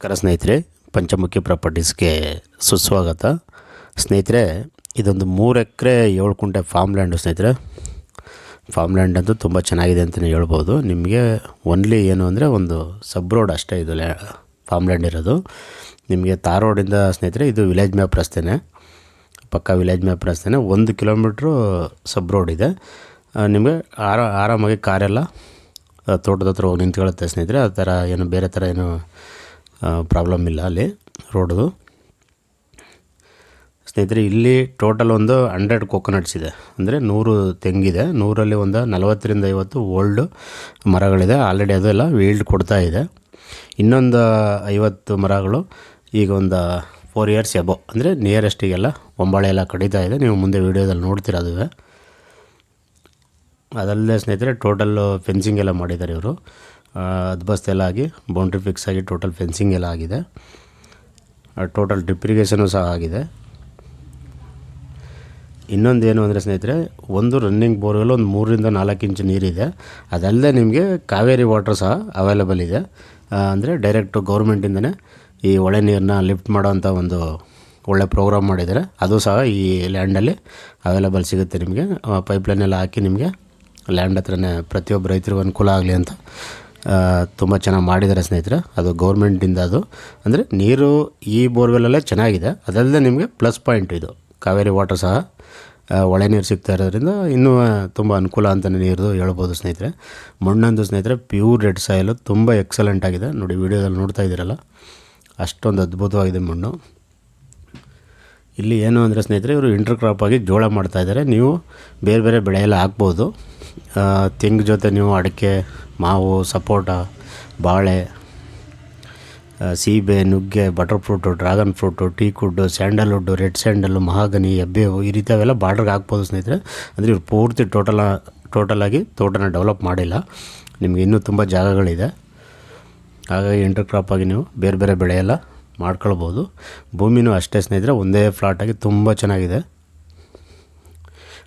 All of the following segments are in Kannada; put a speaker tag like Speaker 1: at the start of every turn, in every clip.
Speaker 1: ನಮಸ್ಕಾರ ಸ್ನೇಹಿತರೆ, ಪಂಚಮುಖಿ ಪ್ರಾಪರ್ಟೀಸ್ಗೆ ಸುಸ್ವಾಗತ. ಸ್ನೇಹಿತರೆ, ಇದೊಂದು 3 ಎಕರೆ 7 ಕುಂಟೆ ಫಾರ್ಮ್ ಲ್ಯಾಂಡು ಸ್ನೇಹಿತರೆ. ಫಾರ್ಮ್ ಲ್ಯಾಂಡ್ ಅಂತೂ ತುಂಬ ಚೆನ್ನಾಗಿದೆ ಅಂತಲೇ ಹೇಳ್ಬೋದು. ನಿಮಗೆ ಓನ್ಲಿ ಏನು ಅಂದರೆ ಒಂದು ಸಬ್ ರೋಡ್ ಅಷ್ಟೇ ಇದು ಫಾರ್ಮ್ ಲ್ಯಾಂಡ್ ಇರೋದು. ನಿಮಗೆ ತಾರ್ ರೋಡಿಂದ ಸ್ನೇಹಿತರೆ ಇದು ವಿಲೇಜ್ ಮ್ಯಾಪ್ ರಸ್ತೆನೇ, ಪಕ್ಕ ವಿಲೇಜ್ ಮ್ಯಾಪ್ ರಸ್ತೆನೇ. 1 ಕಿಲೋಮೀಟ್ರು ಸಬ್ ರೋಡ್ ಇದೆ. ನಿಮಗೆ ಆರಾಮಾಗಿ ಕಾರೆಲ್ಲ ತೋಟದ ಹತ್ರ ಹೋಗಿ ನಿಂತ್ಕೊಳ್ಳುತ್ತೆ ಸ್ನೇಹಿತರೆ. ಆ ಥರ ಏನು ಬೇರೆ ಥರ ಏನು ಪ್ರಾಬ್ಲಮ್ ಇಲ್ಲ ಅಲ್ಲಿ ರೋಡ್ದು. ಸ್ನೇಹಿತರೆ, ಇಲ್ಲಿ ಟೋಟಲ್ ಒಂದು 100 ಕೋಕೋನಟ್ಸ್ ಇದೆ, ಅಂದರೆ 100 ತೆಂಗಿದೆ. 100ರಲ್ಲಿ ಒಂದು 40ರಿಂದ 50 ಓಲ್ಡ್ ಮರಗಳಿದೆ. ಆಲ್ರೆಡಿ ಅದೆಲ್ಲ ವೀಲ್ಡ್ ಕೊಡ್ತಾ ಇದೆ. ಇನ್ನೊಂದು 50 ಮರಗಳು ಈಗ ಒಂದು 4 ಇಯರ್ಸ್ ಎಬೋ, ಅಂದರೆ ನಿಯರೆಸ್ಟಿಗೆಲ್ಲ ಒಂಬಾಳೆ ಎಲ್ಲ ಕಡಿತಾ ಇದೆ. ನೀವು ಮುಂದೆ ವೀಡಿಯೋದಲ್ಲಿ ನೋಡ್ತೀರ. ಅದುವೇ ಅದಲ್ಲದೆ ಸ್ನೇಹಿತರೆ, ಟೋಟಲ್ಲು ಫೆನ್ಸಿಂಗ್ ಎಲ್ಲ ಮಾಡಿದ್ದಾರೆ ಇವರು. ಅದ್ಬಸ್ತೆಲ್ಲ ಆಗಿ ಬೌಂಡ್ರಿ ಫಿಕ್ಸ್ ಆಗಿ ಟೋಟಲ್ ಫೆನ್ಸಿಂಗ್ ಎಲ್ಲ ಆಗಿದೆ. ಟೋಟಲ್ ಡ್ರಿಪ್ ಇರಿಗೇಷನು ಸಹ ಆಗಿದೆ. ಇನ್ನೊಂದು ಏನು ಅಂದರೆ ಸ್ನೇಹಿತರೆ, ಒಂದು ರನ್ನಿಂಗ್ ಬೋರ್ವೆಲ್ ಒಂದು 3ರಿಂದ 4 ಇಂಚು ನೀರಿದೆ. ಅದಲ್ಲದೆ ನಿಮಗೆ ಕಾವೇರಿ ವಾಟರ್ ಸಹ ಅವೈಲೇಬಲ್ ಇದೆ. ಅಂದರೆ ಡೈರೆಕ್ಟು ಗೌರ್ಮೆಂಟಿಂದನೇ ಈ ಒಳೆ ನೀರನ್ನ ಲಿಫ್ಟ್ ಮಾಡೋವಂಥ ಒಂದು ಒಳ್ಳೆ ಪ್ರೋಗ್ರಾಮ್ ಮಾಡಿದ್ದಾರೆ. ಅದು ಸಹ ಈ ಲ್ಯಾಂಡಲ್ಲಿ ಅವೈಲೇಬಲ್ ಸಿಗುತ್ತೆ ನಿಮಗೆ. ಪೈಪ್ಲೈನ್ ಎಲ್ಲ ಹಾಕಿ ನಿಮಗೆ ಲ್ಯಾಂಡ್ ಹತ್ರನೇ ಪ್ರತಿಯೊಬ್ಬ ರೈತರಿಗೂ ಅನುಕೂಲ ಆಗಲಿ ಅಂತ ತುಂಬ ಚೆನ್ನಾಗಿ ಮಾಡಿದ್ದಾರೆ ಸ್ನೇಹಿತರೆ. ಅದು ಗೌರ್ಮೆಂಟಿಂದ. ಅದು ಅಂದರೆ ನೀರು ಈ ಬೋರ್ವೆಲ್ಲಲ್ಲೇ ಚೆನ್ನಾಗಿದೆ. ಅದಲ್ಲದೆ ನಿಮಗೆ ಪ್ಲಸ್ ಪಾಯಿಂಟ್ ಇದು ಕಾವೇರಿ ವಾಟರ್ ಸಹ ಒಳೆ ನೀರು ಸಿಗ್ತಾ ಇರೋದ್ರಿಂದ ಇನ್ನೂ ತುಂಬ ಅನುಕೂಲ ಅಂತಲೇ ನೀರು ಹೇಳ್ಬೋದು ಸ್ನೇಹಿತರೆ. ಮಣ್ಣಂದು ಸ್ನೇಹಿತರೆ ಪ್ಯೂರ್ ರೆಡ್ ಸಾಯಿಲು ತುಂಬ ಎಕ್ಸಲೆಂಟ್ ಆಗಿದೆ. ನೋಡಿ ವಿಡಿಯೋದಲ್ಲಿ ನೋಡ್ತಾ ಇದ್ದೀರಲ್ಲ, ಅಷ್ಟೊಂದು ಅದ್ಭುತವಾಗಿದೆ ಮಣ್ಣು. ಇಲ್ಲಿ ಏನು ಅಂದರೆ ಸ್ನೇಹಿತರೆ, ಇವರು ಇಂಟರ್ ಕ್ರಾಪ್ ಆಗಿ ಜೋಳ ಮಾಡ್ತಾಯಿದ್ದಾರೆ. ನೀವು ಬೇರೆ ಬೇರೆ ಬೆಳೆ ಎಲ್ಲ ಹಾಕ್ಬೋದು. ತೆಂಗು ಜೊತೆ ನೀವು ಅಡಿಕೆ, ಮಾವು, ಸಪೋಟ, ಬಾಳೆ, ಸೀಬೆ, ನುಗ್ಗೆ, butter fruit, dragon fruit, teakwood, sandalwood, red sandal, mahogany, ಎಬ್ಬೇವು, ಈ ರೀತಿ ಅವೆಲ್ಲ ಬಾರ್ಡ್ರಿಗೆ ಹಾಕ್ಬೋದು ಸ್ನೇಹಿತರೆ. ಅಂದರೆ ಇವ್ರು ಪೂರ್ತಿ ಟೋಟಲಾಗಿ ತೋಟನ ಡೆವಲಪ್ ಮಾಡಿಲ್ಲ. ನಿಮಗೆ ಇನ್ನೂ ತುಂಬ ಜಾಗಗಳಿದೆ. ಹಾಗಾಗಿ ಇಂಟರ್ ಕ್ರಾಪ್ ಆಗಿ ನೀವು ಬೇರೆ ಬೇರೆ ಬೆಳೆ ಎಲ್ಲ ಮಾಡ್ಕೊಳ್ಬೋದು. ಭೂಮಿನೂ ಅಷ್ಟೇ ಸ್ನೇಹಿತರೆ, ಒಂದೇ ಫ್ಲಾಟಾಗಿ ತುಂಬ ಚೆನ್ನಾಗಿದೆ.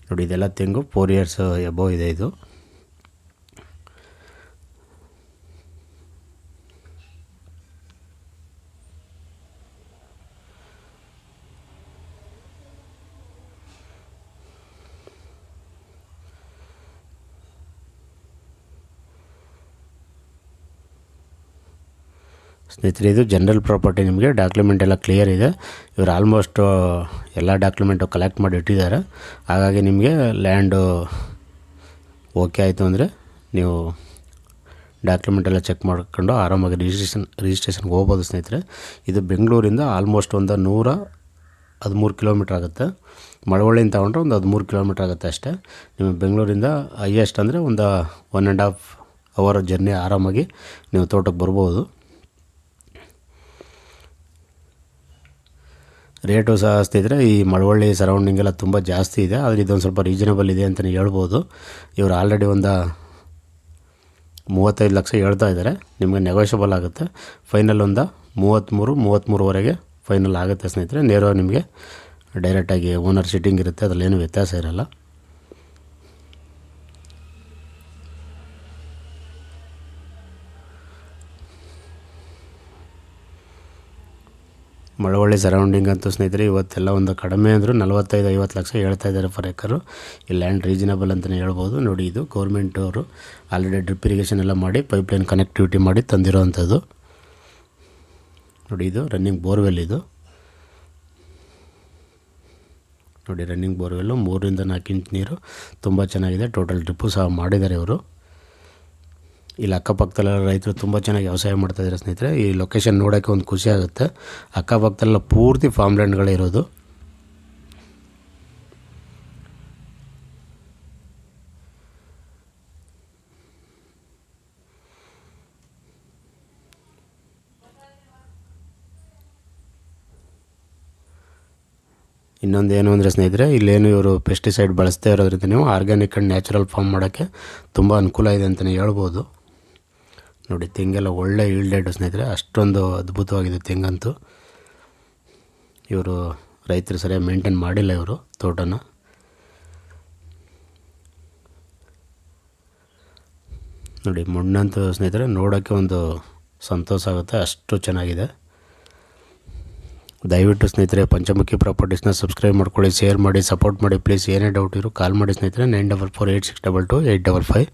Speaker 1: ನೋಡಿ, ಇದೆಲ್ಲ ತೆಂಗು 4 ಇಯರ್ಸ್ ಎಬೋ ಇದೆ ಇದು. ಸ್ನೇಹಿತರೆ, ಇದು ಜನರಲ್ ಪ್ರಾಪರ್ಟಿ. ನಿಮಗೆ ಡಾಕ್ಯುಮೆಂಟ್ ಎಲ್ಲ ಕ್ಲಿಯರ್ ಇದೆ. ಇವರು ಆಲ್ಮೋಸ್ಟ್ ಎಲ್ಲ ಡಾಕ್ಯುಮೆಂಟು ಕಲೆಕ್ಟ್ ಮಾಡಿ ಇಟ್ಟಿದ್ದಾರೆ. ಹಾಗಾಗಿ ನಿಮಗೆ ಲ್ಯಾಂಡು ಓಕೆ ಆಯಿತು ಅಂದರೆ ನೀವು ಡಾಕ್ಯುಮೆಂಟ್ ಎಲ್ಲ ಚೆಕ್ ಮಾಡ್ಕೊಂಡು ಆರಾಮಾಗಿ ರಿಜಿಸ್ಟ್ರೇಷನ್ಗೆ ಹೋಗ್ಬೋದು ಸ್ನೇಹಿತರೆ. ಇದು ಬೆಂಗಳೂರಿಂದ ಆಲ್ಮೋಸ್ಟ್ ಒಂದು 113 ಕಿಲೋಮೀಟ್ರ್ ಆಗುತ್ತೆ. ಮಳವಳ್ಳಿಯಿಂದ ತಗೊಂಡ್ರೆ ಒಂದು 13 ಕಿಲೋಮೀಟ್ರ್ ಆಗುತ್ತೆ ಅಷ್ಟೇ. ನಿಮಗೆ ಬೆಂಗಳೂರಿಂದ ಹೈಯೆಸ್ಟ್ ಅಂದರೆ ಒಂದು 1.5 ಅವರ್ ಜರ್ನಿ ಆರಾಮಾಗಿ ನೀವು ತೋಟಕ್ಕೆ ಬರ್ಬೋದು. ರೇಟು ಸಹ ಸ್ನೇಹಿತರೆ ಈ ಮಳವಳ್ಳಿ ಸರೌಂಡಿಂಗ್ ಎಲ್ಲ ತುಂಬ ಜಾಸ್ತಿ ಇದೆ. ಆದರೆ ಇದೊಂದು ಸ್ವಲ್ಪ ರೀಸನಬಲ್ ಇದೆ ಅಂತಲೇ ಹೇಳ್ಬೋದು. ಇವರು ಆಲ್ರೆಡಿ ಒಂದು 35 ಲಕ್ಷ ಹೇಳ್ತಾ ಇದ್ದಾರೆ. ನಿಮಗೆ ನೆಗೋಷಿಯಬಲ್ ಆಗುತ್ತೆ. ಫೈನಲ್ ಒಂದು 33ವರೆಗೆ ಫೈನಲ್ ಆಗುತ್ತೆ ಸ್ನೇಹಿತರೆ. ನೇರವಾಗಿ ನಿಮಗೆ ಡೈರೆಕ್ಟಾಗಿ ಓನರ್ ಸಿಟ್ಟಿಂಗ್ ಇರುತ್ತೆ, ಅದರಲ್ಲೇನು ವ್ಯತ್ಯಾಸ ಇರೋಲ್ಲ. ಮಳವಳ್ಳಿ ಸರೌಂಡಿಂಗ್ ಅಂತೂ ಸ್ನೇಹಿತರೆ ಇವತ್ತೆಲ್ಲ ಒಂದು ಕಡಿಮೆ ಅಂದರೂ 45-50 ಲಕ್ಷ ಹೇಳ್ತಾ ಇದ್ದಾರೆ ಫರ್ ಎಕರು. ಈ ಲ್ಯಾಂಡ್ ರೀಸನಬಲ್ ಅಂತಲೇ ಹೇಳ್ಬೋದು. ನೋಡಿ, ಇದು ಗೌರ್ಮೆಂಟ್ ಅವರು ಆಲ್ರೆಡಿ ಡ್ರಿಪ್ ಇರಿಗೇಷನ್ ಎಲ್ಲ ಮಾಡಿ ಪೈಪ್ಲೈನ್ ಕನೆಕ್ಟಿವಿಟಿ ಮಾಡಿ ತಂದಿರೋವಂಥದ್ದು. ನೋಡಿ, ಇದು ರನ್ನಿಂಗ್ ಬೋರ್ವೆಲ್. ಇದು ನೋಡಿ, ರನ್ನಿಂಗ್ ಬೋರ್ವೆಲ್ಲು 3ರಿಂದ 4 ಇಂಚ್ ನೀರು ತುಂಬ ಚೆನ್ನಾಗಿದೆ. ಟೋಟಲ್ ಡ್ರಿಪ್ಪು ಸಹ ಮಾಡಿದ್ದಾರೆ ಇವರು. ಇಲ್ಲಿ ಅಕ್ಕಪಕ್ಕದಲ್ಲ ರೈತರು ತುಂಬ ಚೆನ್ನಾಗಿ ವ್ಯವಸಾಯ ಮಾಡ್ತಾಯಿದ್ದಾರೆ ಸ್ನೇಹಿತರೆ. ಈ ಲೊಕೇಶನ್ ನೋಡೋಕ್ಕೆ ಒಂದು ಖುಷಿ ಆಗುತ್ತೆ. ಅಕ್ಕಪಕ್ಕದಲ್ಲ ಪೂರ್ತಿ ಫಾರ್ಮ್ ಲ್ಯಾಂಡ್ಗಳೇ ಇರೋದು. ಇನ್ನೊಂದು ಏನು ಅಂದರೆ ಸ್ನೇಹಿತರೆ, ಇಲ್ಲೇನು ಇವರು ಪೆಸ್ಟಿಸೈಡ್ ಬಳಸ್ತಾ ಇರೋದ್ರಿಂದ ನೀವು ಆರ್ಗ್ಯಾನಿಕ್ ಆ್ಯಂಡ್ ನ್ಯಾಚುರಲ್ ಫಾರ್ಮ್ ಮಾಡೋಕ್ಕೆ ತುಂಬ ಅನುಕೂಲ ಇದೆ ಅಂತಲೇ ಹೇಳ್ಬೋದು. ನೋಡಿ, ತೆಂಗೆಲ್ಲ ಒಳ್ಳೆ ಈಲ್ಡೆಡ್ ಸ್ನೇಹಿತರೆ, ಅಷ್ಟೊಂದು ಅದ್ಭುತವಾಗಿದೆ ತೆಂಗಂತೂ. ಇವರು ರೈತರು ಸರಿಯಾಗಿ ಮೇಂಟೈನ್ ಮಾಡಿಲ್ಲ ಇವರು ತೋಟನ. ನೋಡಿ, ಮಣ್ಣಂತೂ ಸ್ನೇಹಿತರೆ ನೋಡೋಕ್ಕೆ ಒಂದು ಸಂತೋಷ ಆಗುತ್ತೆ, ಅಷ್ಟು ಚೆನ್ನಾಗಿದೆ. ದಯವಿಟ್ಟು ಸ್ನೇಹಿತರೆ ಪಂಚಮುಖಿ ಪ್ರಾಪರ್ಟೀಸ್ನ ಸಬ್ಸ್ಕ್ರೈಬ್ ಮಾಡ್ಕೊಳ್ಳಿ, ಶೇರ್ ಮಾಡಿ, ಸಪೋರ್ಟ್ ಮಾಡಿ ಪ್ಲೀಸ್. ಏನೇ ಡೌಟ್ ಇರೋ ಕಾಲ್ ಮಾಡಿ ಸ್ನೇಹಿತರೆ. 9448622855.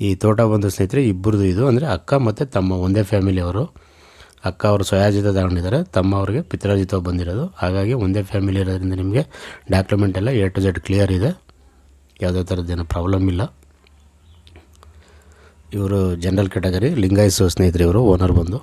Speaker 1: ಈ ತೋಟ ಬಂದು ಸ್ನೇಹಿತರೆ ಇಬ್ಬರದು ಇದು, ಅಂದರೆ ಅಕ್ಕ ಮತ್ತು ತಮ್ಮ ಒಂದೇ ಫ್ಯಾಮಿಲಿಯವರು. ಅಕ್ಕ ಅವರು ಸ್ವಯಾಜಿತ ತಗೊಂಡಿದ್ದಾರೆ, ತಮ್ಮ ಅವ್ರಿಗೆ ಪಿತ್ರಾಜಿತ ಬಂದಿರೋದು. ಹಾಗಾಗಿ ಒಂದೇ ಫ್ಯಾಮಿಲಿ ಇರೋದ್ರಿಂದ ನಿಮಗೆ ಡಾಕ್ಯುಮೆಂಟ್ ಎಲ್ಲ A to Z ಕ್ಲಿಯರ್ ಇದೆ, ಯಾವುದೇ ಥರದ್ದೇನೋ ಪ್ರಾಬ್ಲಮ್ ಇಲ್ಲ. ಇವರು ಜನರಲ್ ಕ್ಯಾಟಗರಿ ಲಿಂಗಾಯಸ್ ಸ್ನೇಹಿತರೆ, ಇವರು ಓನರ್ ಬಂದು